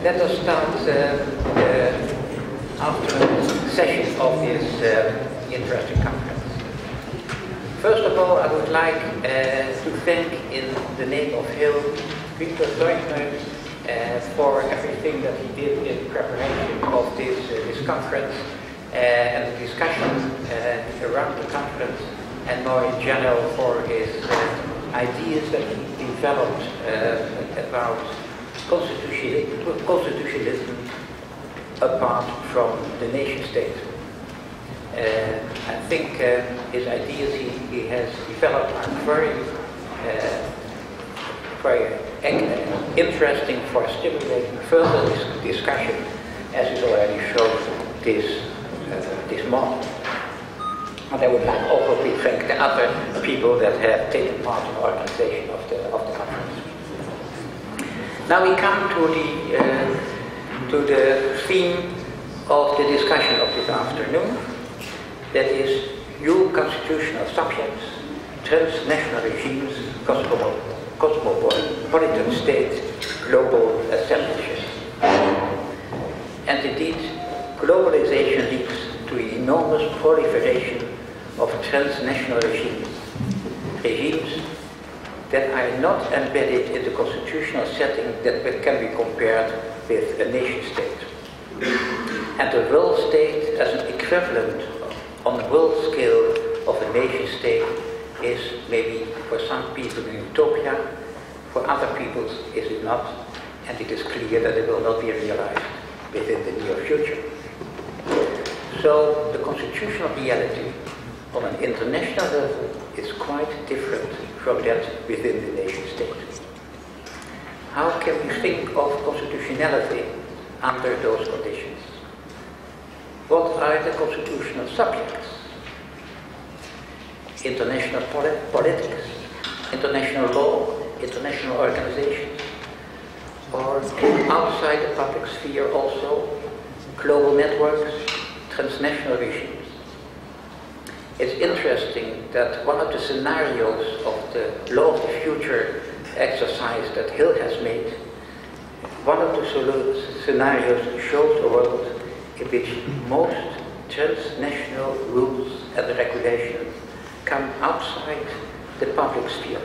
Let us start the afternoon session of this interesting conference. First of all, I would like to thank, in the name of Hill, Victor Leutner for everything that he did in preparation of this conference and the discussion around the conference, and more in general for his ideas that he developed about constitutionalism apart from the nation state. I think his ideas he has developed are very interesting for stimulating further discussion, as is already shown this morning. And I would like also to thank the other people that have taken part in the organization of the conference. Now we come to the theme of the discussion of this afternoon. That is new constitutional subjects, transnational regimes, cosmopolitan states, global assemblages. And indeed, globalization leads to an enormous proliferation of transnational regimes that are not embedded in the constitutional setting that can be compared with a nation state. And the world state as an equivalent on the world scale of a nation state is maybe for some people an utopia, for other people is it not, and it is clear that it will not be realized within the near future. So the constitutional reality on an international level is quite different from that within the nation state. How can we think of constitutionality under those conditions? What are the constitutional subjects? International politics, international law, international organizations, or outside the public sphere also, global networks, transnational regimes. It's interesting that one of the scenarios of the law of the future exercise that Hill has made, one of the scenarios shows a world in which most transnational rules and regulations come outside the public sphere.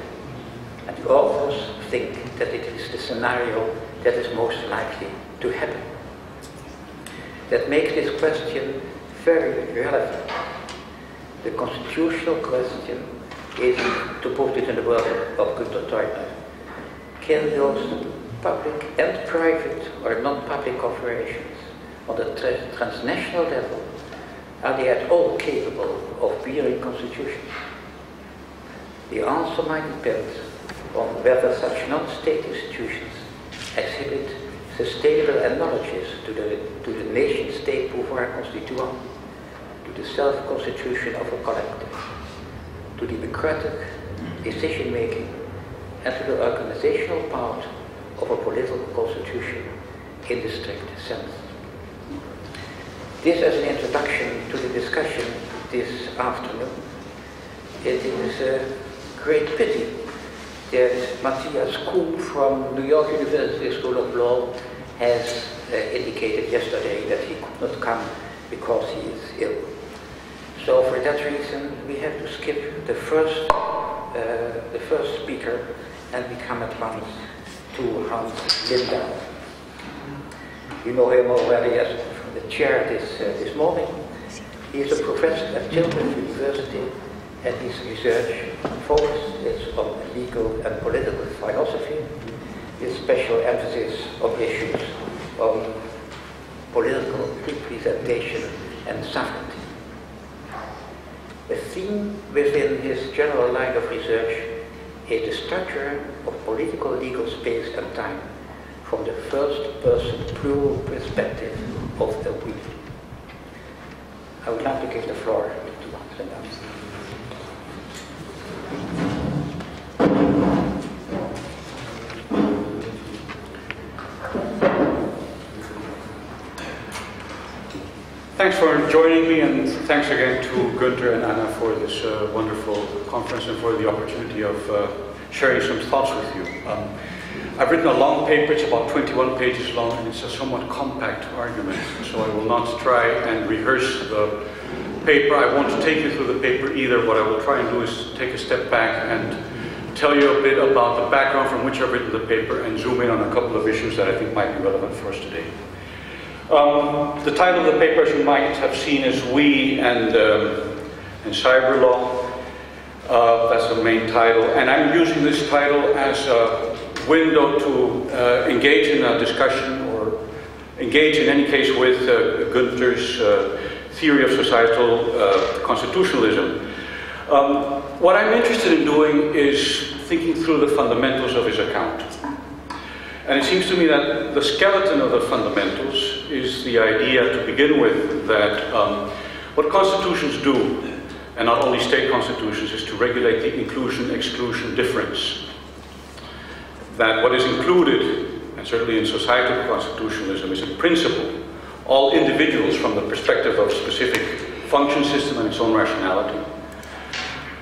And the authors think that it is the scenario that is most likely to happen. That makes this question very relevant. The constitutional question is, to put it in the words of Victor Leutner, can those public and private or non-public corporations on the transnational level, are they at all capable of being constitutions? The answer might depend on whether such non-state institutions exhibit sustainable analogies to the nation-state pouvoir constituant, to the self-constitution of a collective, to democratic decision-making, and to the organizational part of a political constitution in the strict sense. This as an introduction to the discussion this afternoon. It is a great pity that Matthias Kuhn from New York University School of Law has indicated yesterday that he could not come because he is ill. So for that reason, we have to skip the first speaker, and we come at once to Hans Lindahl. You know him already as the chair this morning. He is a professor at Tilburg University, and his research focus is on legal and political philosophy, with special emphasis on issues on political representation and sovereignty. The theme within his general line of research is the structure of political legal space and time from the first-person plural perspective of the we. I would like to give the floor to Hans Lindahl. Thanks for joining me, and thanks again to Gunther and Anna for this wonderful conference and for the opportunity of sharing some thoughts with you. I've written a long paper, it's about 21 pages long, and it's a somewhat compact argument, so I will not try and rehearse the paper. I won't take you through the paper either. What I will try and do is take a step back and tell you a bit about the background from which I've written the paper and zoom in on a couple of issues that I think might be relevant for us today. The title of the paper, as you might have seen, is We and Cyberlaw. That's the main title, and I'm using this title as a window to engage in a discussion, or engage in any case with Günther's theory of societal constitutionalism. What I'm interested in doing is thinking through the fundamentals of his account. And it seems to me that the skeleton of the fundamentals is the idea, to begin with, that what constitutions do, and not only state constitutions, is to regulate the inclusion-exclusion difference. That what is included, and certainly in societal constitutionalism, is in principle all individuals from the perspective of a specific function system and its own rationality.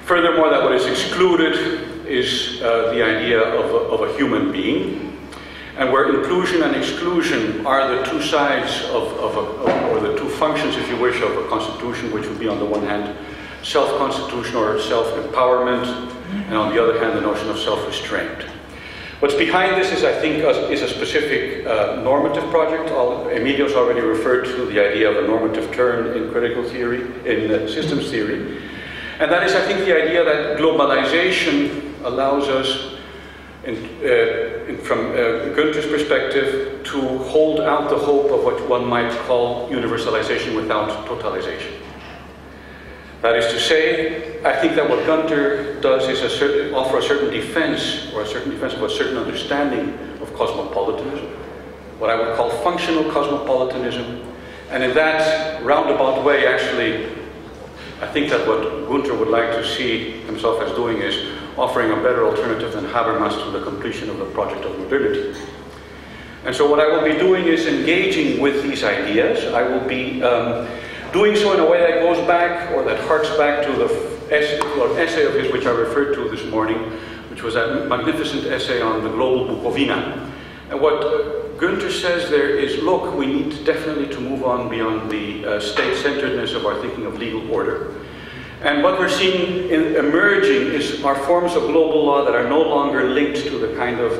Furthermore, that what is excluded is the idea of a human being, and where inclusion and exclusion are the two sides or the two functions, if you wish, of a constitution, which would be on the one hand self-constitution or self-empowerment, and on the other hand the notion of self-restraint. What's behind this is, I think, is a specific normative project. Emilio's already referred to the idea of a normative turn in critical theory, in systems theory. And that is, I think, the idea that globalization allows us, from Günther's perspective, to hold out the hope of what one might call universalization without totalization. That is to say, I think that what Günther does is offer a certain defense, or a certain defense of a certain understanding of cosmopolitanism, what I would call functional cosmopolitanism. And in that roundabout way, actually, I think that what Günther would like to see himself as doing is offering a better alternative than Habermas to the completion of the project of modernity. And so what I will be doing is engaging with these ideas. I will be doing so in a way that goes back, or that harks back to the essay of his which I referred to this morning, which was that magnificent essay on the global Bukovina. And what Günther says there is, look, we need definitely to move on beyond the state-centeredness of our thinking of legal order. And what we're seeing emerging are forms of global law that are no longer linked to the kind of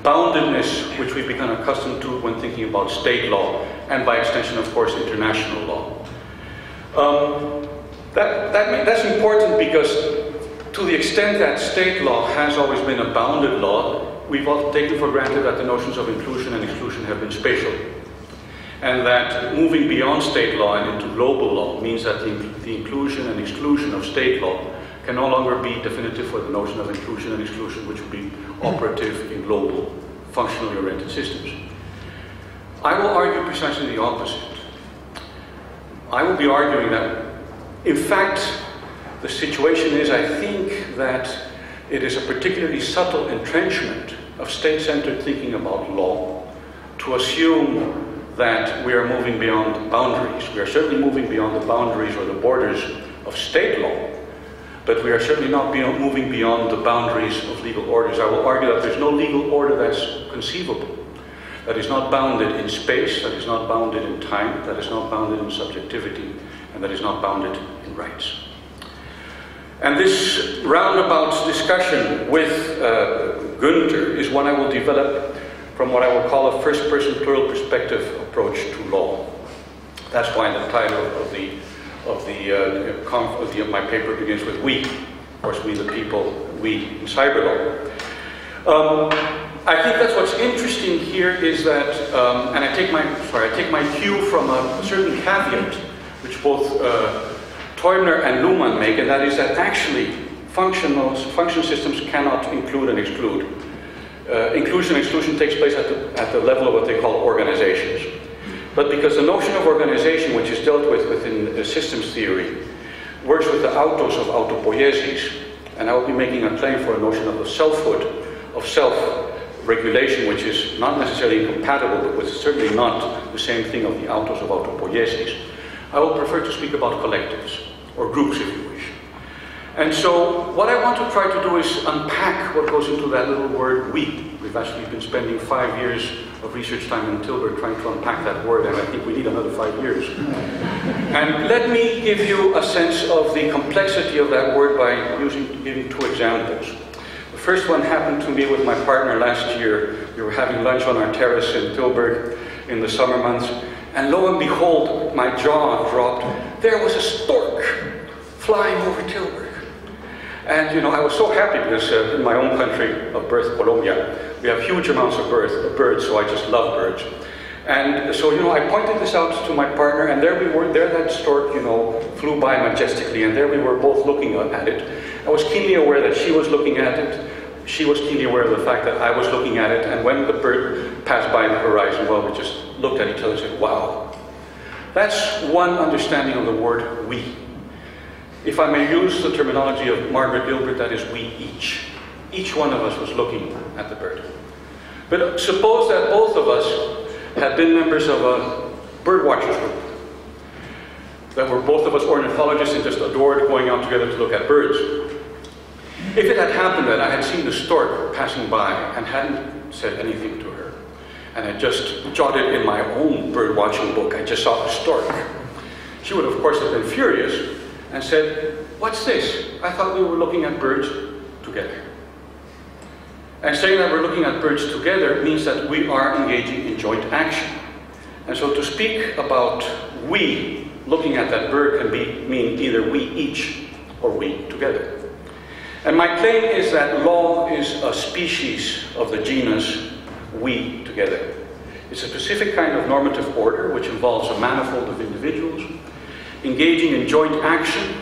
boundedness which we've become accustomed to when thinking about state law, and by extension, of course, international law. That's important because, to the extent that state law has always been a bounded law, we've all taken for granted that the notions of inclusion and exclusion have been spatial. And that moving beyond state law and into global law means that the inclusion and exclusion of state law can no longer be definitive for the notion of inclusion and exclusion, which would be operative in global, functionally oriented systems. I will argue precisely the opposite. I will be arguing that, in fact, the situation is, I think, that it is a particularly subtle entrenchment of state-centered thinking about law to assume that we are moving beyond boundaries. We are certainly moving beyond the boundaries or the borders of state law, but we are certainly not moving beyond the boundaries of legal orders. I will argue that there's no legal order that's conceivable, that is not bounded in space, that is not bounded in time, that is not bounded in subjectivity, and that is not bounded in rights. And this roundabout discussion with Günther is one I will develop from what I will call a first-person plural perspective approach to law. That's why the title of my paper begins with we. Of course, we the people, we in cyberlaw. I think that's what's interesting here is that, and I take my cue from a certain caveat, which both Teubner and Luhmann make, and that is that actually function systems cannot include and exclude. Inclusion and exclusion takes place at the level of what they call organizations. But because the notion of organization, which is dealt with within systems theory, works with the autos of autopoiesis, and I will be making a claim for a notion of the selfhood, of self-regulation, which is not necessarily incompatible, but was certainly not the same thing of the autos of autopoiesis. I will prefer to speak about collectives, or groups if you wish. And so what I want to try to do is unpack what goes into that little word we, We've actually been spending 5 years of research time in Tilburg trying to unpack that word, and I think we need another 5 years. And let me give you a sense of the complexity of that word by giving 2 examples. The first one happened to me with my partner last year. We were having lunch on our terrace in Tilburg in the summer months, and lo and behold, my jaw dropped. There was a stork flying over Tilburg. And I was so happy because in my own country of birth, Colombia, we have huge amounts of birds, so I just love birds. And so, I pointed this out to my partner, and there we were, there that stork, flew by majestically, and there we were both looking at it. I was keenly aware that she was looking at it. She was keenly aware of the fact that I was looking at it, and when the bird passed by the horizon, well, we just looked at each other and said, wow. That's one understanding of the word we. If I may use the terminology of Margaret Gilbert, that is we each. Each one of us was looking at the bird. But suppose that both of us had been members of a bird watchers group. That were both of us ornithologists and just adored going out together to look at birds. If it had happened that I had seen the stork passing by and hadn't said anything to her, and I just jotted in my own bird watching book, I just saw a stork, she would of course have been furious and said, what's this? I thought we were looking at birds together. And saying that we're looking at birds together means that we are engaging in joint action. And so to speak about we looking at that bird can mean either we each or we together. And my claim is that law is a species of the genus we together. It's a specific kind of normative order which involves a manifold of individuals engaging in joint action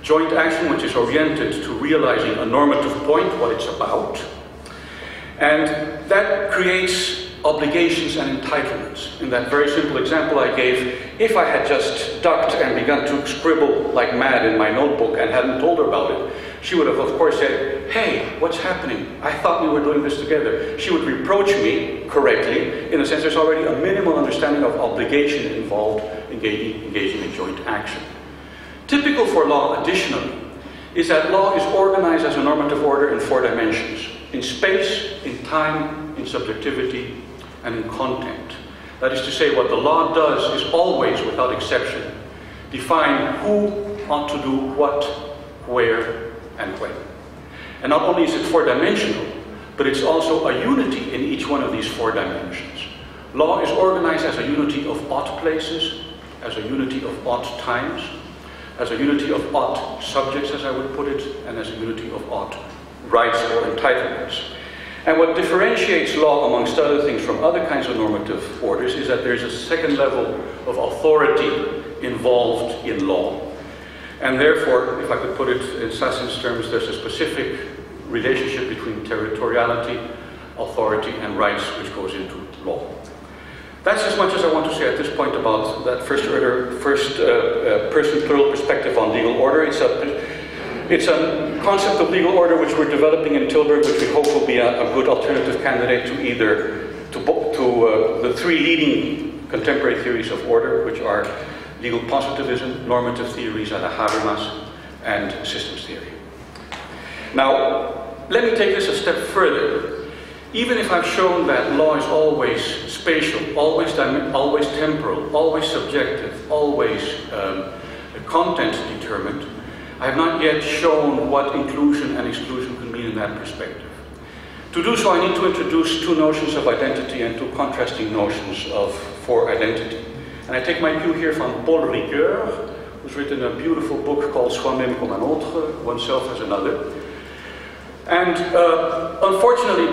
which is oriented to realizing a normative point, what it's about. And that creates obligations and entitlements. In that very simple example I gave, if I had just ducked and begun to scribble like mad in my notebook and hadn't told her about it, she would have of course said, hey, what's happening? I thought we were doing this together. She would reproach me correctly. In a sense, there's already a minimal understanding of obligation involved engaging in joint action. Typical for law, additionally, is that law is organized as a normative order in 4 dimensions: in space, in time, in subjectivity, and in content. That is to say, what the law does is always, without exception, define who ought to do what, where, and when. And not only is it 4-dimensional, but it's also a unity in each one of these 4 dimensions. Law is organized as a unity of ought places, as a unity of ought times, as a unity of ought subjects, as I would put it, and as a unity of ought rights or entitlements. And what differentiates law, amongst other things, from other kinds of normative orders is that there's a second level of authority involved in law. And therefore, if I could put it in Sassin's terms, there's a specific relationship between territoriality, authority, and rights which goes into law. That's as much as I want to say at this point about that first person plural perspective on legal order. It's a concept of legal order which we're developing in Tilburg, which we hope will be a good alternative candidate to the 3 leading contemporary theories of order, which are legal positivism, normative theories a la Habermas, and systems theory. Now, let me take this a step further. Even if I've shown that law is always spatial, always temporal, always subjective, always content determined, I have not yet shown what inclusion and exclusion can mean in that perspective. To do so, I need to introduce 2 notions of identity and 2 contrasting notions for identity. And I take my cue here from Paul Ricoeur, who's written a beautiful book called Soi-même comme un autre, Oneself as Another. And unfortunately,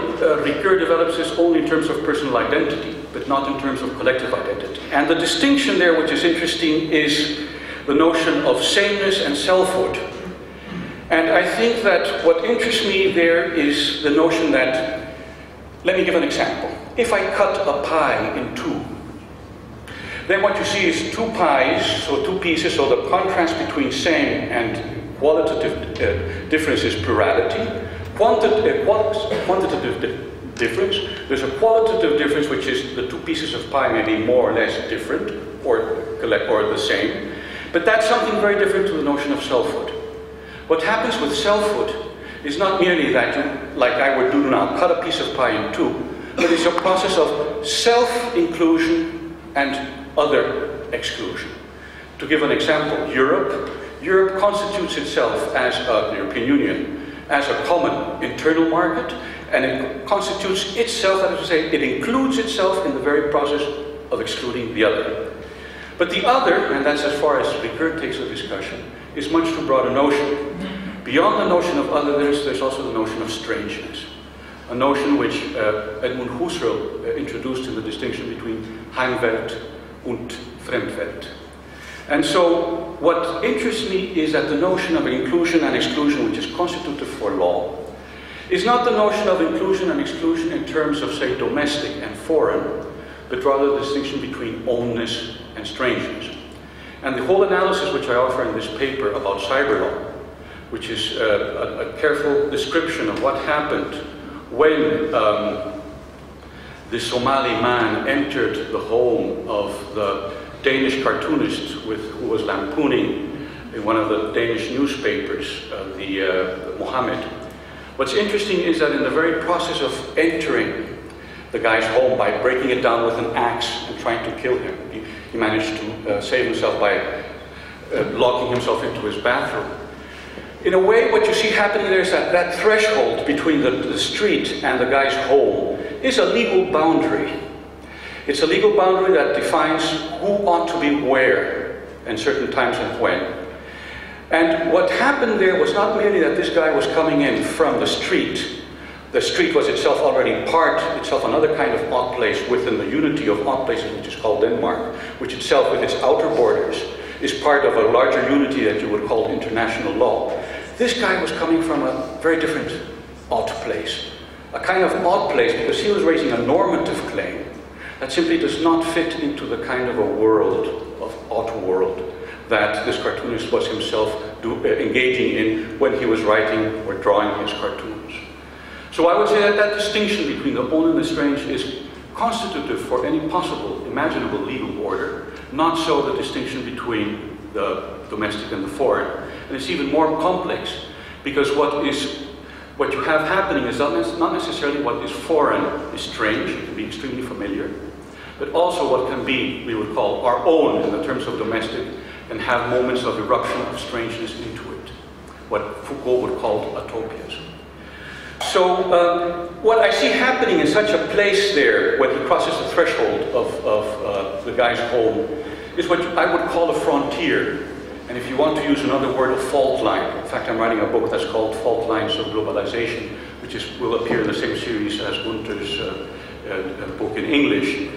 Ricoeur develops this only in terms of personal identity, but not in terms of collective identity. And the distinction there, which is interesting, is the notion of sameness and selfhood. And I think that what interests me there is the notion that, let me give an example. If I cut a pie in 2, then what you see is 2 pies, so 2 pieces, so the contrast between same and qualitative difference is plurality. Quantitative difference, there's a qualitative difference, which is the 2 pieces of pie may be more or less different or the same, but that's something very different to the notion of selfhood. What happens with selfhood is not merely that you, like I would do now, cut a piece of pie in two, but it's a process of self-inclusion and other exclusion. To give an example, Europe constitutes itself as the European Union as a common internal market, and it constitutes itself, that is to say, it includes itself in the very process of excluding the other. But the other, and that's as far as Ricoeur takes the discussion, is much too broad a notion. Beyond the notion of otherness, there's also the notion of strangeness, a notion which Edmund Husserl introduced in the distinction between Heimwelt und Fremdwelt. And so, what interests me is that the notion of inclusion and exclusion, which is constitutive for law, is not the notion of inclusion and exclusion in terms of, say, domestic and foreign, but rather the distinction between ownness and strangeness. And the whole analysis which I offer in this paper about cyberlaw, which is a careful description of what happened when the Somali man entered the home of the Danish cartoonist who was lampooning in one of the Danish newspapers, Mohammed. What's interesting is that in the very process of entering the guy's home by breaking it down with an axe and trying to kill him, he managed to save himself by locking himself into his bathroom. In a way, what you see happening there is that threshold between the street and the guy's home is a legal boundary. It's a legal boundary that defines who ought to be where, and certain times and when. And what happened there was not merely that this guy was coming in from the street. The street was itself already another kind of odd place within the unity of odd places, which is called Denmark, which itself, with its outer borders, is part of a larger unity that you would call international law. This guy was coming from a very different odd place. A kind of odd place because he was raising a normative claim that simply does not fit into the kind of a world, of odd world, that this cartoonist was himself engaging in when he was writing or drawing his cartoons. So I would say that distinction between the own and the strange is constitutive for any possible, imaginable legal order, not so the distinction between the domestic and the foreign. And it's even more complex, because what you have happening is not necessarily what is foreign is strange, it can be extremely familiar, but also what can be, we would call, our own in the terms of domestic, and have moments of eruption of strangeness into it, what Foucault would call utopias. So what I see happening in such a place there, when he crosses the threshold of the guy's home, is what I would call a frontier. And if you want to use another word, a fault line. In fact, I'm writing a book that's called Fault Lines of Globalization, which will appear in the same series as Gunther's book in English.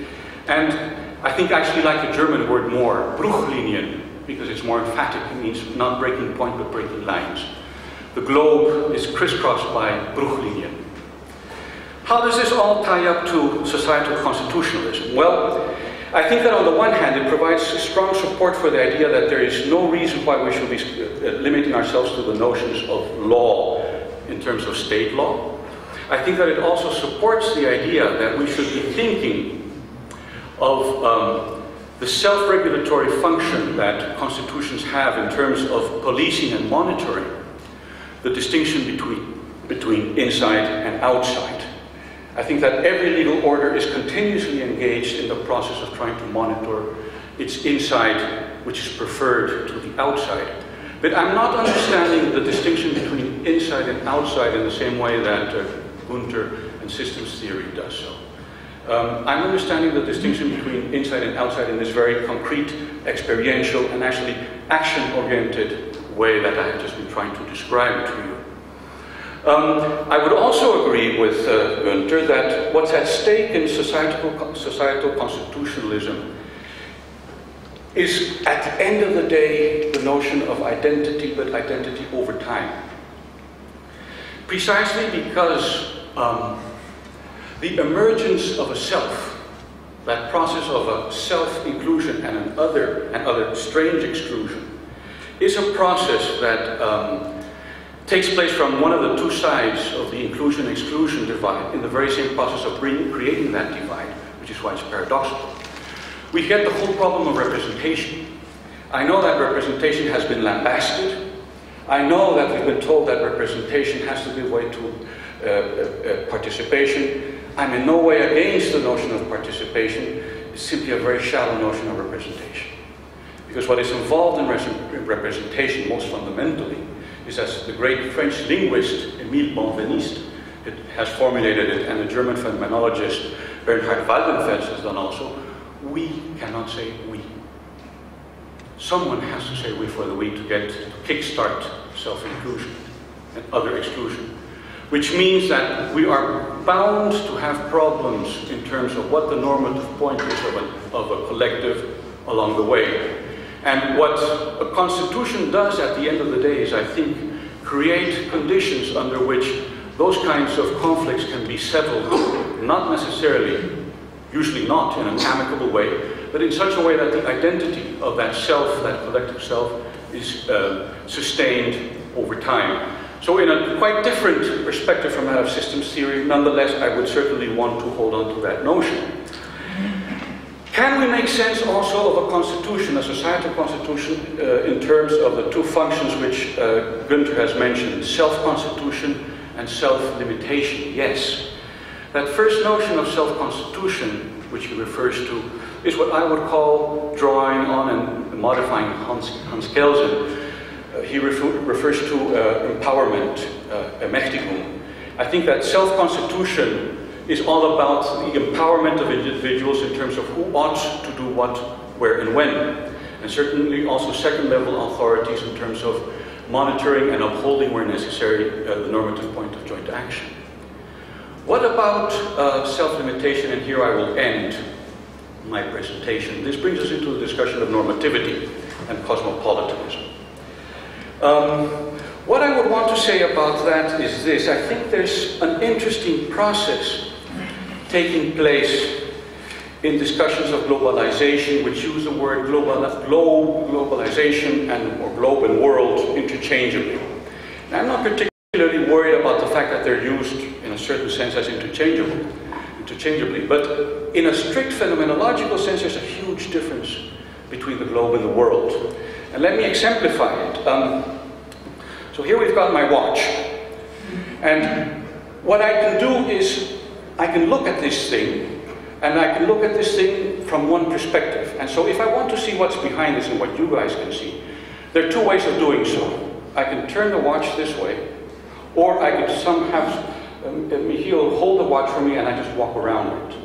And I think I actually like the German word more, Bruchlinien, because it's more emphatic. It means not breaking point, but breaking lines. The globe is crisscrossed by Bruchlinien. How does this all tie up to societal constitutionalism? Well, I think that on the one hand, it provides strong support for the idea that there is no reason why we should be limiting ourselves to the notions of law in terms of state law. I think that it also supports the idea that we should be thinking of the self-regulatory function that constitutions have in terms of policing and monitoring, the distinction between inside and outside. I think that every legal order is continuously engaged in the process of trying to monitor its inside, which is preferred to the outside. But I'm not understanding the distinction between inside and outside in the same way that Gunther and systems theory does so. I'm understanding the distinction between inside and outside in this very concrete, experiential, and actually action-oriented way that I have just been trying to describe to you. I would also agree with Gunther that what's at stake in societal constitutionalism is, at the end of the day, the notion of identity, but identity over time. Precisely because the emergence of a self, that process of a self-inclusion and an other strange exclusion, is a process that takes place from one of the two sides of the inclusion-exclusion divide in the very same process of creating that divide, which is why it's paradoxical. We get the whole problem of representation. I know that representation has been lambasted. I know that we've been told that representation has to give way to participation. I'm in no way against the notion of participation. It's simply a very shallow notion of representation. Because what is involved in representation, most fundamentally, is, as the great French linguist Émile Benveniste has formulated it, and the German phenomenologist Bernhard Waldenfels has done also, we cannot say we. Someone has to say we for the we to kickstart self-inclusion and other exclusion. Which means that we are bound to have problems in terms of what the normative point is of a collective along the way. And what a constitution does at the end of the day is, I think, create conditions under which those kinds of conflicts can be settled, not necessarily, usually not in an amicable way, but in such a way that the identity of that self, that collective self, is sustained over time. So in a quite different perspective from that of systems theory, nonetheless, I would certainly want to hold on to that notion. Can we make sense also of a constitution, a societal constitution, in terms of the two functions which Günther has mentioned, self-constitution and self-limitation? Yes. That first notion of self-constitution, which he refers to, is what I would call, drawing on and modifying Hans Kelsen, he refers to empowerment, Ermächtigung. I think that self-constitution is all about the empowerment of individuals in terms of who ought to do what, where, and when. And certainly also second-level authorities in terms of monitoring and upholding, where necessary, the normative point of joint action. What about self-limitation? And here I will end my presentation. This brings us into the discussion of normativity and cosmopolitanism. What I would want to say about that is this. I think there's an interesting process taking place in discussions of globalization, which use the word globalization or globe and world interchangeably. Now, I'm not particularly worried about the fact that they're used in a certain sense as interchangeably, but in a strict phenomenological sense, there's a huge difference between the globe and the world. And let me exemplify it. So here we've got my watch. And what I can do is I can look at this thing, and I can look at this thing from one perspective. And so if I want to see what's behind this and what you guys can see, there are two ways of doing so. I can turn the watch this way, or I could he'll hold the watch for me and I just walk around it.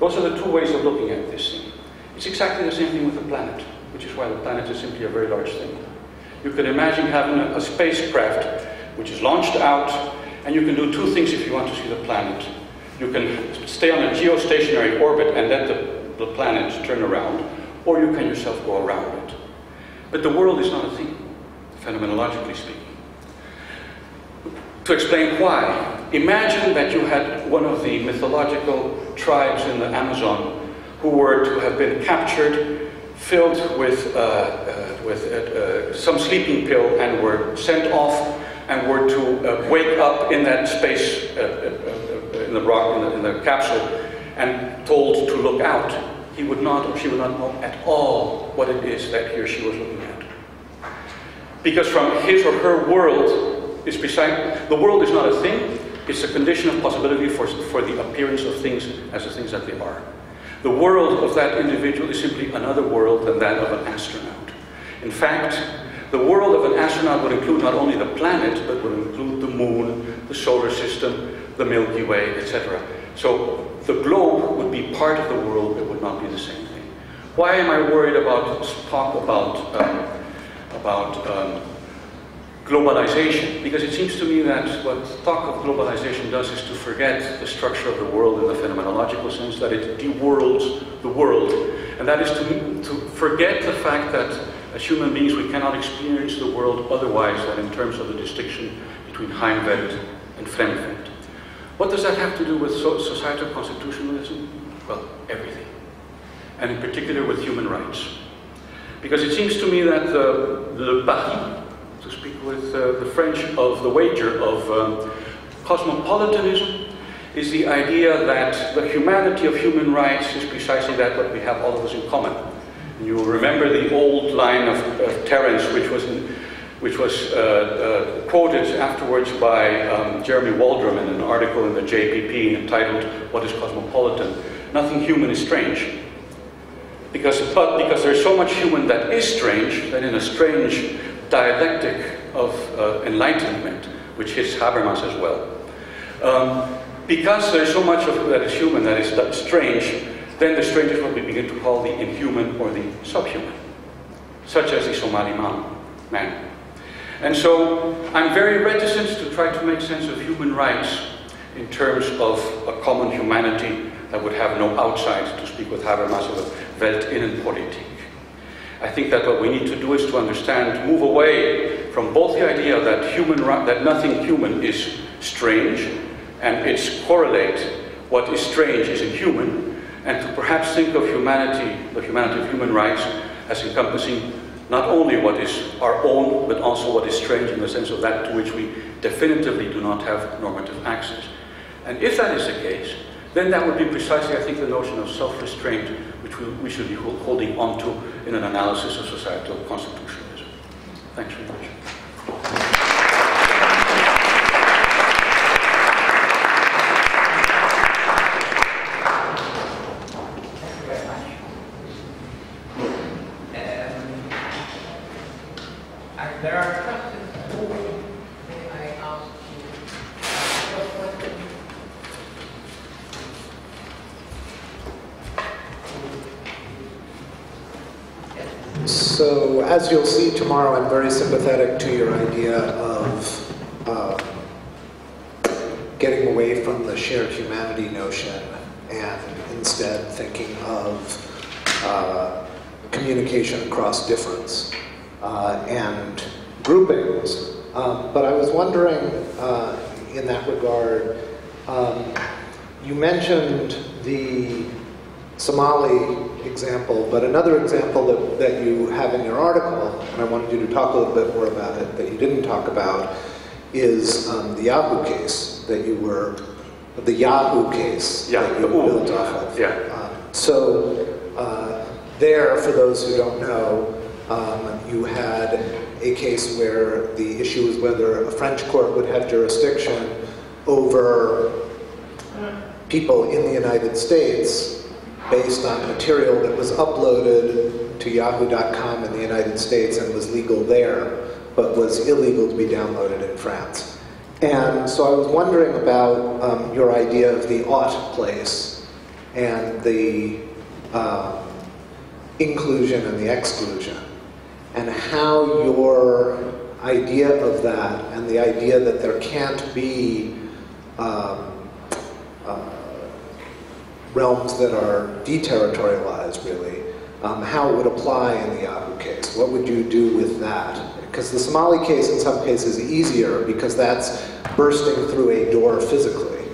Those are the two ways of looking at this thing. It's exactly the same thing with the planet, which is why the planet is simply a very large thing. You can imagine having a spacecraft which is launched out, and you can do two things if you want to see the planet. You can stay on a geostationary orbit and let the planet turn around, or you can yourself go around it. But the world is not a thing, phenomenologically speaking. To explain why, imagine that you had one of the mythological tribes in the Amazon who were to have been captured, filled with some sleeping pill, and were sent off and were to wake up in that space, in the rock, in the capsule, and told to look out. He would not, or she would not know at all what it is that he or she was looking at. Because from his or her world, the world is not a thing, it's a condition of possibility for the appearance of things as the things that they are. The world of that individual is simply another world than that of an astronaut. In fact, the world of an astronaut would include not only the planet, but would include the moon, the solar system, the Milky Way, etc. So the globe would be part of the world, it would not be the same thing. Why am I worried about talk about globalization? Because it seems to me that what talk of globalization does is to forget the structure of the world in the phenomenological sense, that it deworlds the world. And that is to forget the fact that as human beings we cannot experience the world otherwise than in terms of the distinction between Heimwelt and Fremdwelt. What does that have to do with societal constitutionalism? Well, everything. And in particular with human rights. Because it seems to me that le pari, to speak with the French, of the wager of cosmopolitanism is the idea that the humanity of human rights is precisely that what we have all of us in common. And you will remember the old line of Terence, which was which was quoted afterwards by Jeremy Waldron in an article in the JPP entitled "What is Cosmopolitan? Nothing human is strange." Because there's so much human that is strange, that in a strange dialectic of enlightenment, which hits Habermas as well. Because there's so much of that is human that is strange, then the strange is what we begin to call the inhuman or the subhuman, such as the Somali man. And so I'm very reticent to try to make sense of human rights in terms of a common humanity that would have no outside, to speak with Habermas, of a Weltinnenpolitik. I think that what we need to do is to understand, move away from both the idea that nothing human is strange, and it's correlate what is strange is inhuman, and to perhaps think of humanity, the humanity of human rights, as encompassing not only what is our own, but also what is strange in the sense of that to which we definitively do not have normative access. And if that is the case, then that would be precisely, I think, the notion of self-restraint, which we should be holding on to in an analysis of societal constitutionalism. Thanks very much. There are questions. May I ask you a question? So, as you'll see tomorrow, I'm very sympathetic to your idea of getting away from the shared humanity notion and instead thinking of communication across difference and groupings. But I was wondering, in that regard, you mentioned the Somali example, but another example that you have in your article, and I wanted you to talk a little bit more about it, that you didn't talk about, is the Yahoo case that you were, the Yahoo case that you built off of. There, for those who don't know, you had a case where the issue was whether a French court would have jurisdiction over people in the United States based on material that was uploaded to yahoo.com in the United States and was legal there, but was illegal to be downloaded in France. And so I was wondering about your idea of the ought place and the inclusion and the exclusion, and how your idea of that and the idea that there can't be realms that are deterritorialized, really, how it would apply in the Yahoo case. What would you do with that? Because the Somali case in some cases is easier because that's bursting through a door physically.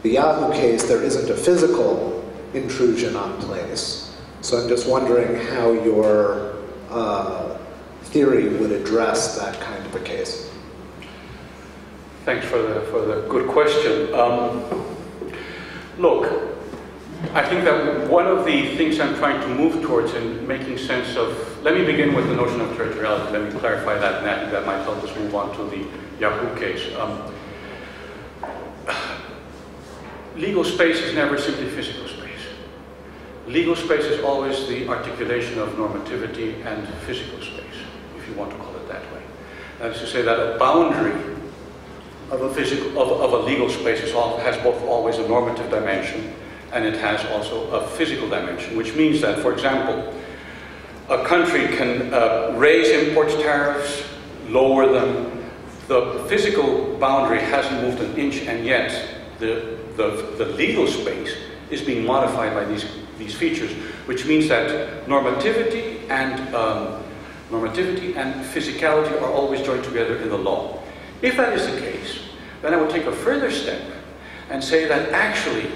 The Yahoo case, there isn't a physical intrusion on place. So I'm just wondering how your theory would address that kind of a case. Thanks for the good question. Look, I think that one of the things I'm trying to move towards in making sense of, let me begin with the notion of territoriality. Let me clarify that, and I think that might help us move on to the Yahoo case. Legal space is never simply physical space. Legal space is always the articulation of normativity and physical space, if you want to call it that way. That is to say that a boundary of a legal space has both always a normative dimension and it has also a physical dimension, which means that, for example, a country can raise import tariffs, lower them. The physical boundary hasn't moved an inch, and yet the legal space is being modified by these features, which means that normativity and physicality are always joined together in the law. If that is the case, then I would take a further step and say that actually,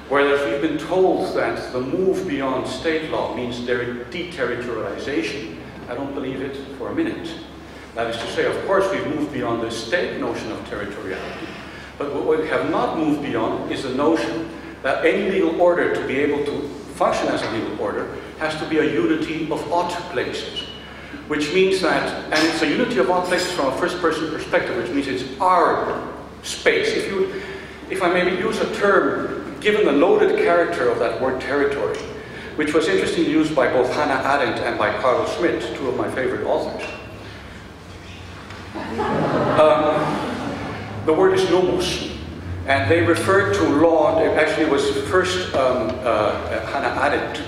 whereas we've been told that the move beyond state law means deterritorialization, I don't believe it for a minute. That is to say, of course, we've moved beyond the state notion of territoriality, but what we have not moved beyond is the notion that any legal order, to be able to function as a legal order, has to be a unity of ought places. which means that, and it's a unity of all places from a first-person perspective, which means it's our space. If I maybe use a term, given the loaded character of that word territory, which was interestingly used by both Hannah Arendt and by Carl Schmitt, two of my favorite authors. The word is nomos, and they refer to law. Actually, it was first Hannah Arendt,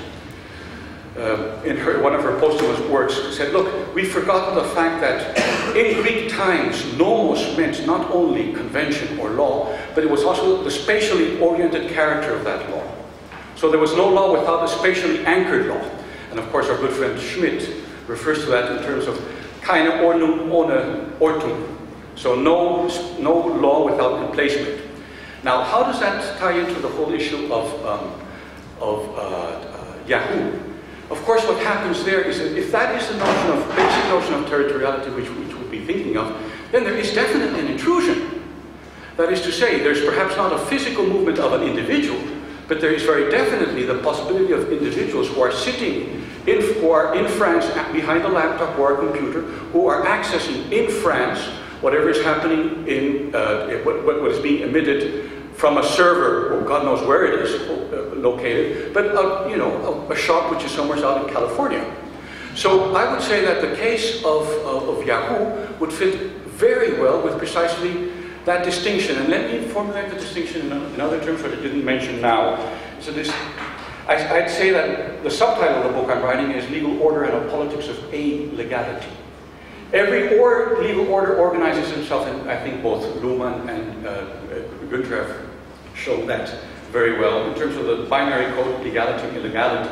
in one of her posthumous works, said, look, we've forgotten the fact that in Greek times, nomos meant not only convention or law, but it was also the spatially oriented character of that law. So there was no law without a spatially anchored law. And of course, our good friend Schmitt refers to that in terms of keine Ordnung ohne Ortung. So no law without emplacement. Now, how does that tie into the whole issue of Yahoo? Of course, what happens there is that if that is the basic notion of territoriality which we'll be thinking of, then there is definitely an intrusion. That is to say, there's perhaps not a physical movement of an individual, but there is very definitely the possibility of individuals who are sitting who are in France behind a laptop or a computer, who are accessing in France whatever is happening in what is being emitted from a server, or God knows where it is located, but a shop which is somewhere out in California. So I would say that the case of Yahoo would fit very well with precisely that distinction. And let me formulate the distinction in other terms that I didn't mention now. So I'd say that the subtitle of the book I'm writing is Legal Order and a Politics of Illegality. Every legal order organizes itself, and I think both Luhmann and Günther have shown that very well in terms of the binary code, legality and illegality.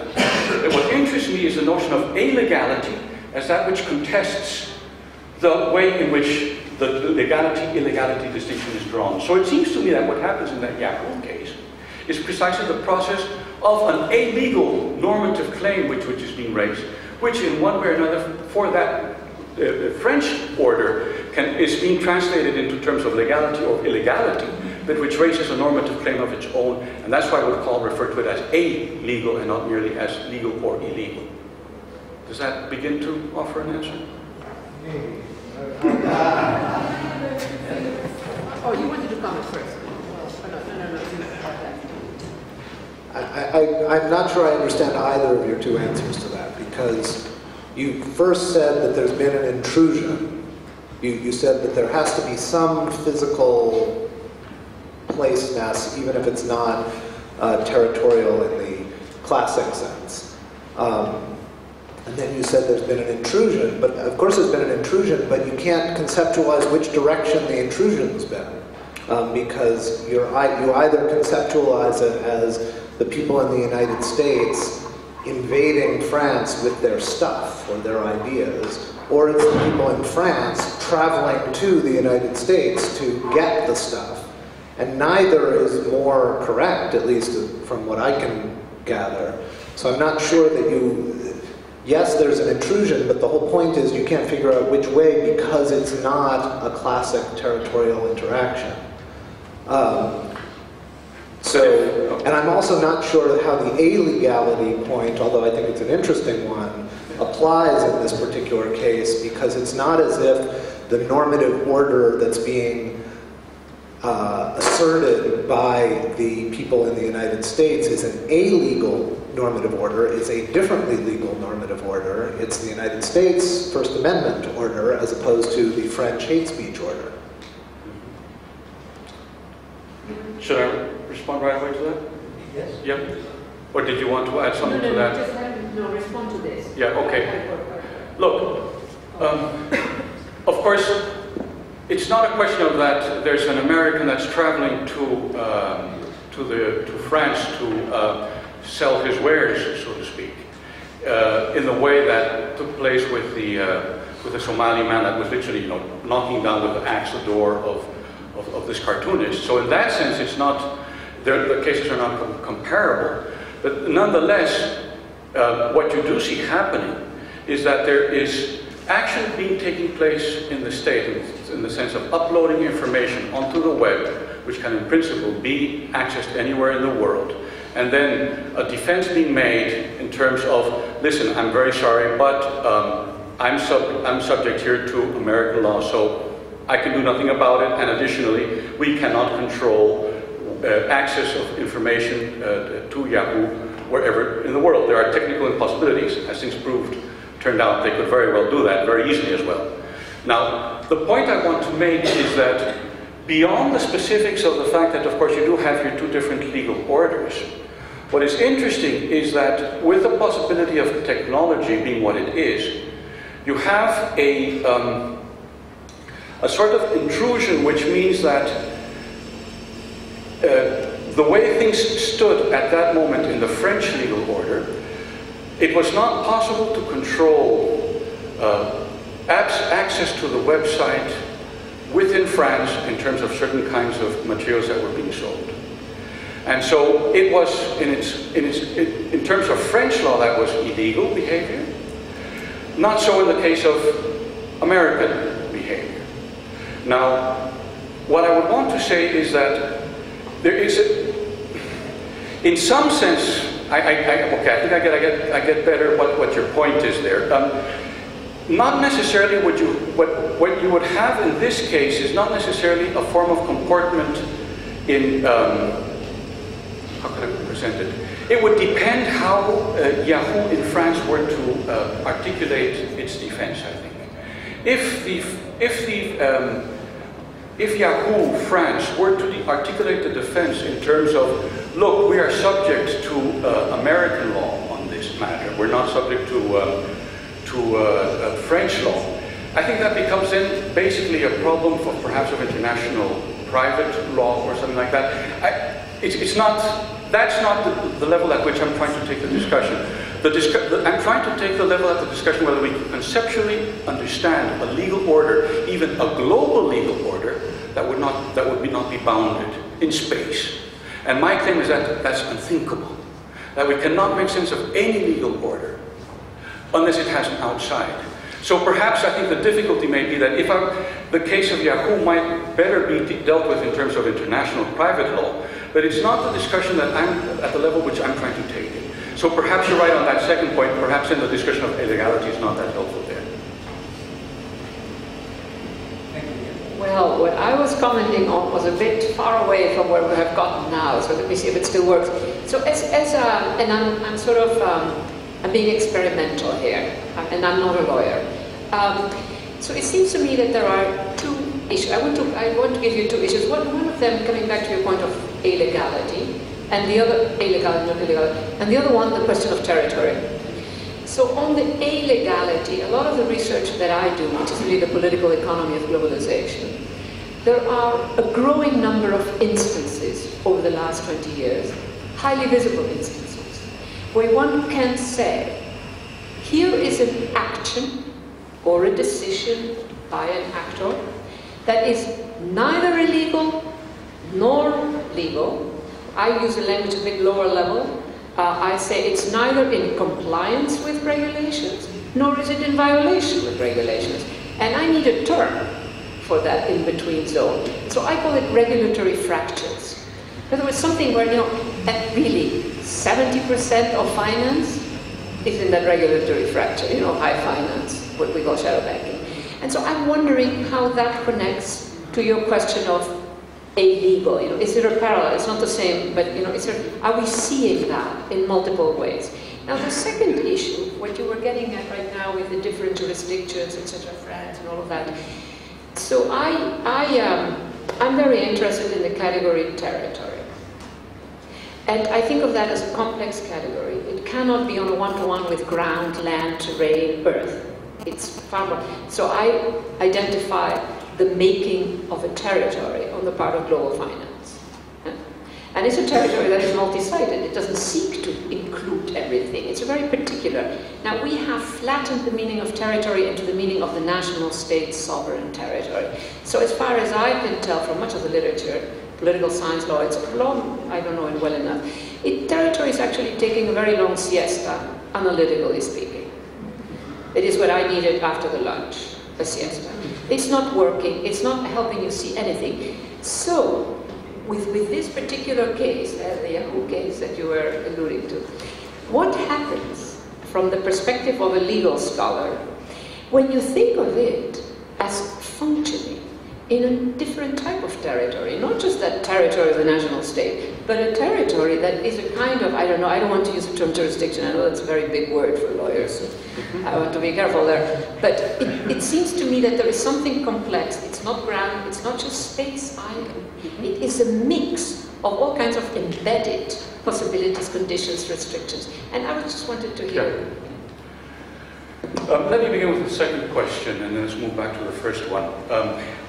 What interests me is the notion of illegality as that which contests the way in which the legality-illegality distinction is drawn. So it seems to me that what happens in that Yahoo case is precisely the process of an illegal normative claim which is being raised, which in one way or another, for that French order, is being translated into terms of legality or illegality, but which raises a normative claim of its own, and that's why I would refer to it as illegal and not merely as legal or illegal. Does that begin to offer an answer? Oh, you wanted to comment first. No. I'm not sure I understand either of your two answers to that, because you first said that there's been an intrusion. You said that there has to be some physical placeness, even if it's not territorial in the classic sense. And then you said there's been an intrusion, but of course there's been an intrusion, but you can't conceptualize which direction the intrusion's been, because you either conceptualize it as the people in the United States invading France with their stuff or their ideas, or it's the people in France traveling to the United States to get the stuff. And neither is more correct, at least from what I can gather. So I'm not sure that yes, there's an intrusion, but the whole point is you can't figure out which way because it's not a classic territorial interaction. And I'm also not sure how the illegality point, although I think it's an interesting one, applies in this particular case, because it's not as if the normative order that's being asserted by the people in the United States is an illegal normative order. It's a differently legal normative order. It's the United States First Amendment order as opposed to the French hate speech order. Should I respond right away to that? Yes. Yeah. Or did you want to add something to that? Just respond to this. Yeah, okay. Look, of course, it's not a question of that there's an American that's traveling to France to sell his wares, so to speak, in the way that took place with the Somali man that was literally, knocking down with an axe the door of this cartoonist. So in that sense, it's not, the cases are not comparable. But nonetheless, what you do see happening is that there is action taking place in the state, in the sense of uploading information onto the web, which can in principle be accessed anywhere in the world. And then a defense being made in terms of, listen, I'm very sorry, but I'm subject here to American law, so I can do nothing about it, and additionally, we cannot control access of information to Yahoo wherever in the world. There are technical impossibilities, as things turned out they could very well do that very easily as well. Now, the point I want to make is that beyond the specifics of the fact that, of course, you do have your two different legal orders, what is interesting is that with the possibility of technology being what it is, you have a sort of intrusion, which means that the way things stood at that moment in the French legal order, it was not possible to control access to the website within France in terms of certain kinds of materials that were being sold. And so it was, in terms of French law, that was illegal behavior. Not so in the case of American behavior. Now, what I would want to say is that there is, in some sense, okay, I think I get better what your point is there. Not necessarily what you would have in this case is not necessarily a form of comportment in, how can I present it? It would depend how Yahoo in France were to articulate its defense, I think. If Yahoo France were to articulate the defense in terms of, look, we are subject to American law on this matter, we're not subject to French law, I think that becomes then basically a problem for perhaps of international private law or something like that. That's not the level at which I'm trying to take the discussion. I'm trying to take the level at the discussion whether we can conceptually understand a legal order, even a global legal order, that would not be bounded in space. And my claim is that that's unthinkable. That we cannot make sense of any legal order unless it has an outside. So perhaps I think the difficulty may be that if the case of Yahoo might better be dealt with in terms of international private law, but it's not the discussion that I'm at the level which I'm trying to take it. So perhaps you're right on that second point, perhaps then the discussion of illegality is not that helpful there. Well, what I was commenting on was a bit far away from where we have gotten now, so let me see if it still works. So and I'm sort of, I'm being experimental here, and I'm not a lawyer. So it seems to me that there are two issues. I want to give you two issues. One of them, coming back to your point of illegality, and the other, illegality, not illegality, and the other one, the question of territory. So on the illegality, a lot of the research that I do, which is really the political economy of globalization, there are a growing number of instances over the last 20 years, highly visible instances, where one can say, here is an action or a decision by an actor that is neither illegal nor legal. I use a language a bit lower level. I say it's neither in compliance with regulations, nor is it in violation with regulations. And I need a term for that in-between zone. So I call it regulatory fractures. In other words, something where, at really 70% of finance is in that regulatory fracture, high finance, what we call shadow banking. And so I'm wondering how that connects to your question of illegal, is there a parallel? It's not the same, but are we seeing that in multiple ways? Now the second issue, what you were getting at right now with the different jurisdictions, etc., France and all of that. So I'm very interested in the category territory. And I think of that as a complex category. It cannot be on a one-to-one with ground, land, terrain, earth. It's far more. So I identify the making of a territory on the part of global finance. And it's a territory that is multi-sided. It doesn't seek to include everything. It's very particular. Now, we have flattened the meaning of territory into the meaning of the national state sovereign territory. So as far as I can tell from much of the literature, political science law, it's long, I don't know it well enough. Territory is actually taking a very long siesta, analytically speaking. It is what I needed after the lunch, a siesta. It's not working, it's not helping you see anything. So, with this particular case, the Yahoo case that you were alluding to, what happens from the perspective of a legal scholar when you think of it as functioning in a different type of territory, not just that territory of the national state, but a territory that is a kind of, I don't know, I don't want to use the term jurisdiction, I know that's a very big word for lawyers, so I want to be careful there, but it seems to me that there is something complex. It's not ground, it's not just space either. It is a mix of all kinds of embedded possibilities, conditions, restrictions, and I just wanted to hear. Let me begin with the second question, and then let's move back to the first one.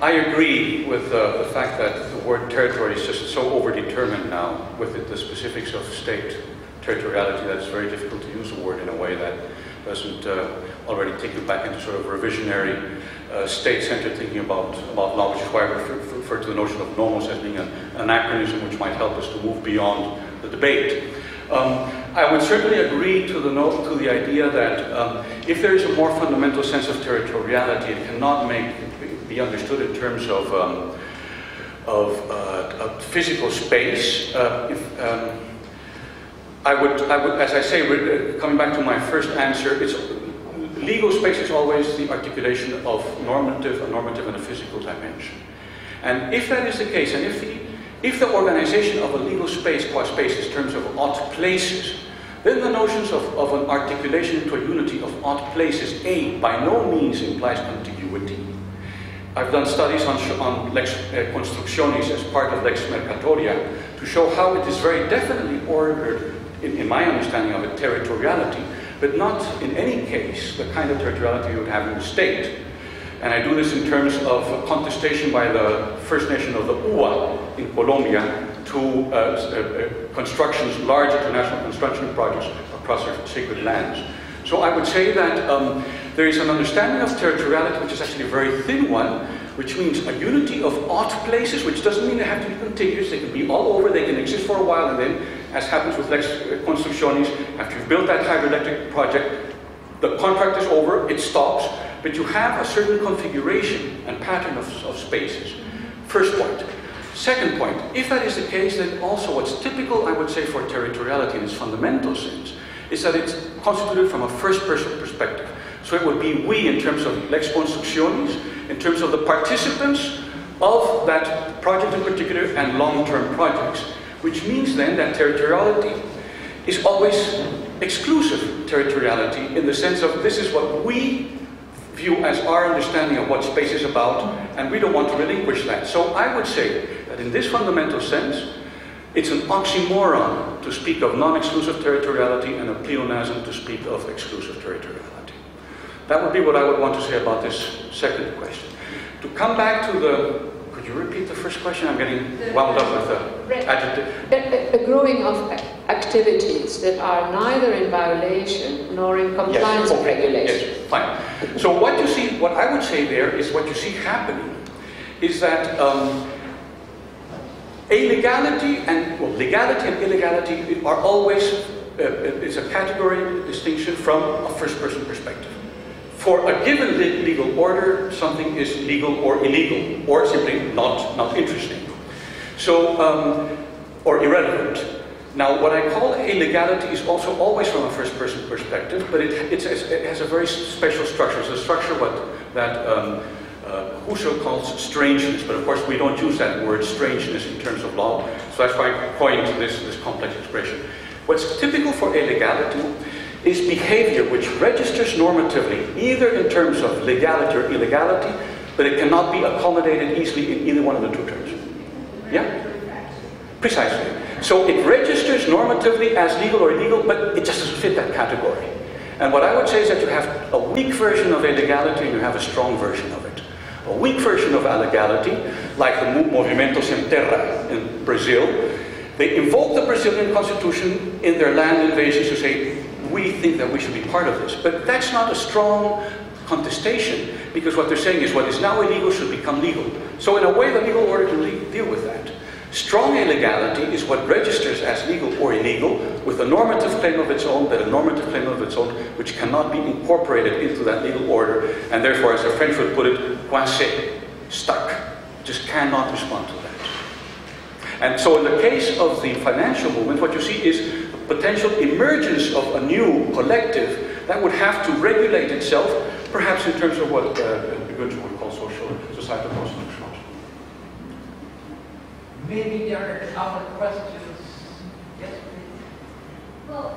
I agree with the fact that the word territory is just so overdetermined now with the specifics of state territoriality that it's very difficult to use the word in a way that doesn't already take you back into sort of revisionary state-centered thinking about law, which is why I refer to the notion of nomos as being an anachronism which might help us to move beyond the debate. I would certainly agree to the idea that if there is a more fundamental sense of territoriality, it cannot be understood in terms of physical space. I would, as I say, coming back to my first answer, legal space is always the articulation of a normative and a physical dimension. And if that is the case, and if the organization of a legal space qua space is in terms of odd places, then the notions of an articulation into a unity of odd places, by no means implies contiguity. I've done studies on lex constructionis as part of lex mercatoria to show how it is very definitely ordered, in my understanding of it, territoriality, but not in any case the kind of territoriality you would have in the state. And I do this in terms of a contestation by the First Nation of the UA in Colombia to constructions, large international construction projects across their sacred lands. So I would say that there is an understanding of territoriality which is actually a very thin one, which means a unity of odd places, which doesn't mean they have to be contiguous. They can be all over, they can exist for a while, and then, as happens with lex constructionis, after you've built that hydroelectric project, the contract is over, it stops, but you have a certain configuration and pattern of spaces. First point. Second point, if that is the case, then also what's typical, I would say, for territoriality in its fundamental sense, is that it's constituted from a first-person perspective. So it would be we in terms of lex constructionis, in terms of the participants of that project in particular and long-term projects, which means then that territoriality is always exclusive territoriality in the sense of this is what we view as our understanding of what space is about, and we don't want to relinquish that. So I would say that in this fundamental sense, it's an oxymoron to speak of non-exclusive territoriality and a pleonasm to speak of exclusive territoriality. That would be what I would want to say about this second question. To come back to the, could you repeat the first question? I'm getting wound up with the adjective. A growing of activities that are neither in violation nor in compliance with regulation. Yes, fine. So what you see, what I would say there is what you see happening is that legality and illegality are always, it's a category distinction from a first-person perspective. For a given legal order, something is legal or illegal, or simply not interesting. So, or irrelevant. Now, what I call illegality is also always from a first-person perspective, but it has a very special structure. It's a structure that Husserl calls strangeness, but of course we don't use that word strangeness in terms of law, so that's why I coined this complex expression. What's typical for illegality is behavior which registers normatively, either in terms of legality or illegality, but it cannot be accommodated easily in either one of the two terms. Yeah? Precisely. So it registers normatively as legal or illegal, but it just doesn't fit that category. And what I would say is that you have a weak version of illegality and you have a strong version of it. A weak version of illegality, like the Movimento Sem Terra in Brazil, they invoke the Brazilian constitution in their land invasions to say, we think that we should be part of this. But that's not a strong contestation, because what they're saying is what is now illegal should become legal. So in a way, the legal order can deal with that. Strong illegality is what registers as legal or illegal with a normative claim of its own, which cannot be incorporated into that legal order, and therefore, as the French would put it, coincé, stuck. Just cannot respond to that. And so in the case of the financial movement, what you see is potential emergence of a new collective that would have to regulate itself perhaps in terms of what Gunther would call societal constructions. Maybe there are other questions. Yes, please. Well,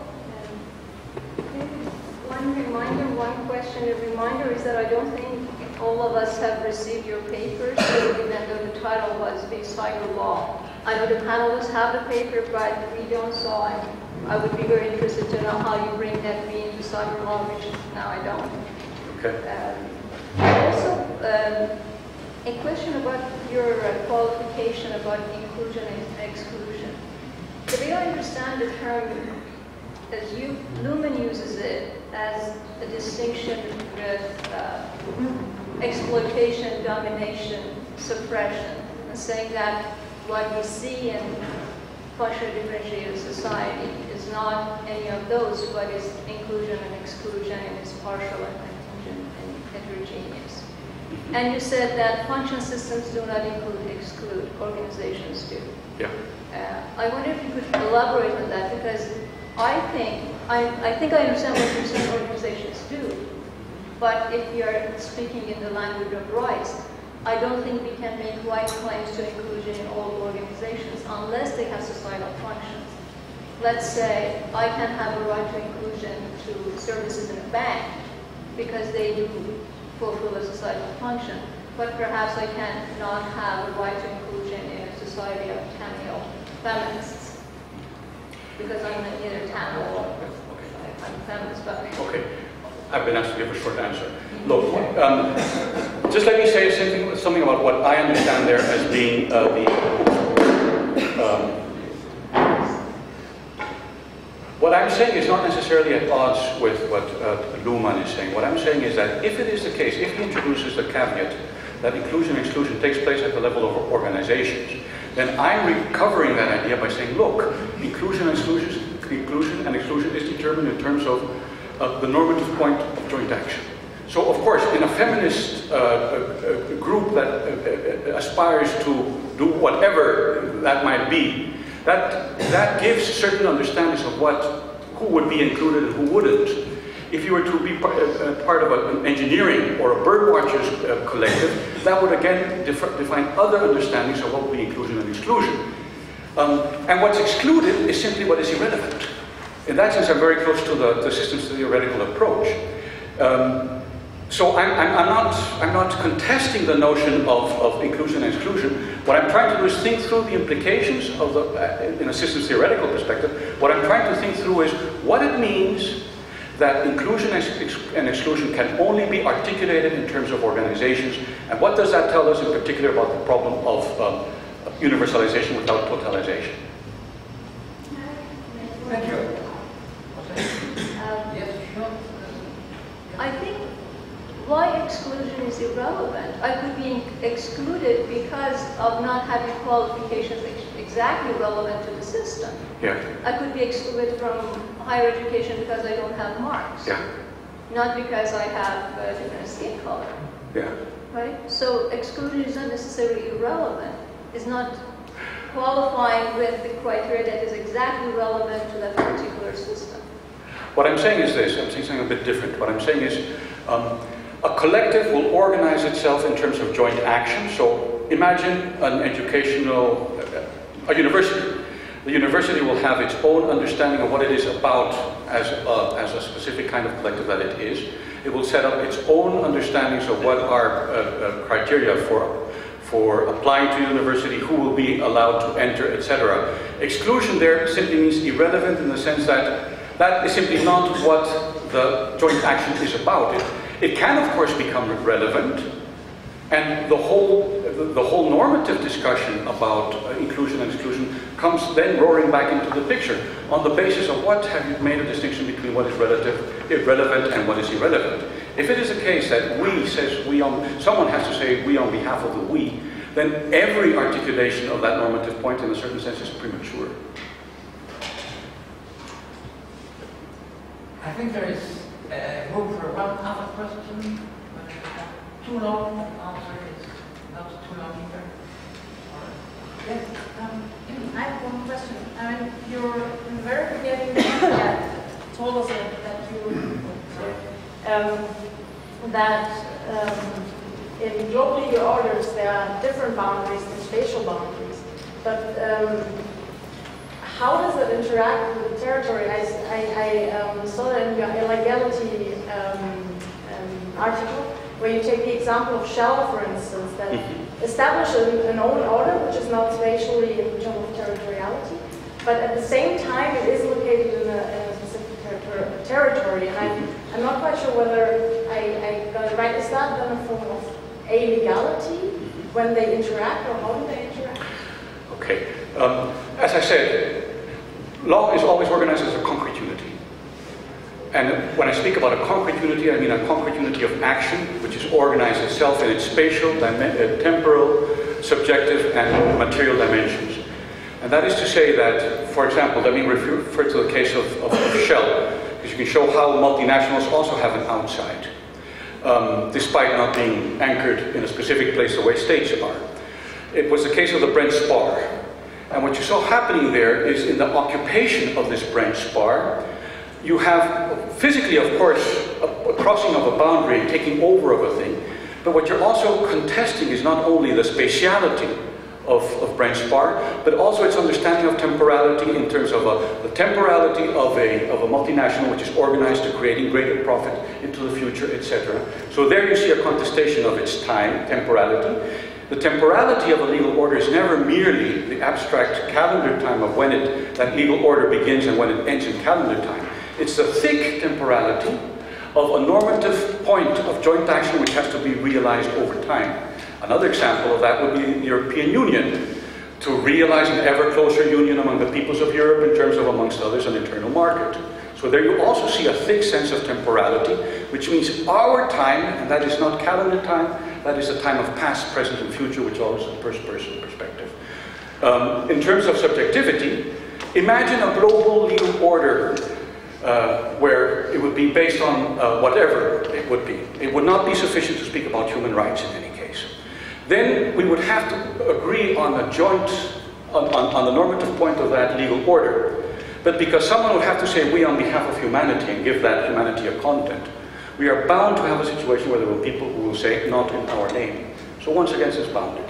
maybe one question. A reminder is that I don't think all of us have received your papers, even though the title was the cyberlaw. I know the panelists have the paper, but we don't, so I would be very interested to know how you bring that me into cyberlaw, which now I don't. Okay. Also, a question about your qualification about inclusion and exclusion. The way I understand the term, as Luhmann uses it as a distinction with exploitation, domination, suppression, and saying that what we see in functionally differentiated society is not any of those, but is inclusion and exclusion, and is partial and contingent and heterogeneous. And you said that function systems do not exclude, organizations do. Yeah. I wonder if you could elaborate on that, because I think I understand what you're saying organizations do, but if you're speaking in the language of rights, I don't think we can make right claims to inclusion in all organizations unless they have societal functions. Let's say I can have a right to inclusion to services in a bank because they do fulfill a societal function, but perhaps I cannot have a right to inclusion in a society of Tamil feminists because I'm neither Tamil or I'm a feminist. But okay. I've been asked to give a short answer. Look, just let me say something about what I understand there as being what I'm saying is not necessarily at odds with what Luhmann is saying. What I'm saying is that if it is the case, if he introduces the caveat that inclusion and exclusion takes place at the level of organizations, then I'm recovering that idea by saying, look, inclusion and exclusion is determined in terms of the normative point of joint action. So, of course, in a feminist group that aspires to do whatever that might be, that gives certain understandings of who would be included and who wouldn't. If you were to be part of an engineering or a birdwatchers collective, that would again define other understandings of what would be inclusion and exclusion. And what's excluded is simply what is irrelevant. In that sense, I'm very close to the systems theoretical approach. So I'm not contesting the notion of inclusion and exclusion. What I'm trying to do is think through the implications of in a systems theoretical perspective. What I'm trying to think through is what it means that inclusion and exclusion can only be articulated in terms of organizations, and what does that tell us in particular about the problem of universalization without totalization? Thank you. I think why exclusion is irrelevant. I could be excluded because of not having qualifications exactly relevant to the system. Yeah. I could be excluded from higher education because I don't have marks. Yeah. Not because I have a different skin color. Yeah. Right? So exclusion is not necessarily irrelevant. It's not qualifying with the criteria that is exactly relevant to that particular system. What I'm saying is this, I'm saying something a bit different. What I'm saying is a collective will organize itself in terms of joint action. So imagine an educational, a university. The university will have its own understanding of what it is about as a specific kind of collective that it is. It will set up its own understandings of what are criteria for applying to university, who will be allowed to enter, etc. Exclusion there simply means irrelevant in the sense that that is simply not what the joint action is about. It can, of course, become relevant, and the whole normative discussion about inclusion and exclusion comes then roaring back into the picture. On the basis of what have you made a distinction between what is irrelevant and what is irrelevant? If it is a case that we says we on, someone has to say we on behalf of the we, then every articulation of that normative point in a certain sense is premature. I think there is room for one other question. Too long answer is not too long either. Yes, I have one question. I mean, you're in the very beginning told us that you that in global legal orders there are different boundaries and spatial boundaries, but how does it interact with territory? I saw that in your illegality article, where you take the example of Shell, for instance, that establishes an own order, which is not spatially in terms of territoriality, but at the same time it is located in a specific territory. And I'm not quite sure whether I got it right. Is that then a form of illegality when they interact, or how do they interact? Okay. As I said, law is always organized as a concrete unity. And when I speak about a concrete unity, I mean a concrete unity of action, which is organized itself in its spatial, temporal, subjective, and material dimensions. And that is to say that, for example, let me refer to the case of Shell, because you can show how multinationals also have an outside, despite not being anchored in a specific place the way states are. It was the case of the Brent Spar. And what you saw happening there is in the occupation of this Brent Spar, you have physically, of course, a crossing of a boundary and taking over of a thing, but what you're also contesting is not only the spatiality of Brent Spar, but also its understanding of temporality in terms of the temporality of a multinational which is organized to creating greater profit into the future, etc. So there you see a contestation of its time, temporality. The temporality of a legal order is never merely the abstract calendar time of when that legal order begins and when it ends in calendar time. It's the thick temporality of a normative point of joint action which has to be realized over time. Another example of that would be the European Union, to realize an ever closer union among the peoples of Europe in terms of, amongst others, an internal market. So there you also see a thick sense of temporality, which means our time, and that is not calendar time, that is the time of past, present, and future, which is always a first-person perspective. In terms of subjectivity, imagine a global legal order where it would be based on whatever it would be. It would not be sufficient to speak about human rights in any case. Then we would have to agree on a joint, on the normative point of that legal order. But because someone would have to say we on behalf of humanity and give that humanity a content, we are bound to have a situation where there will be people who will say not in our name. So once again it's bounded.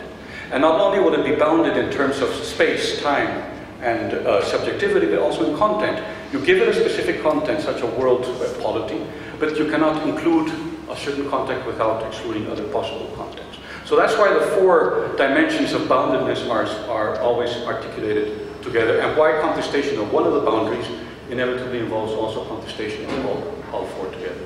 And not only will it be bounded in terms of space, time, and subjectivity, but also in content. You give it a specific content, such a world polity, but you cannot include a certain content without excluding other possible contents. So that's why the four dimensions of boundedness are always articulated together, and why contestation of one of the boundaries inevitably involves also contestation of all four together.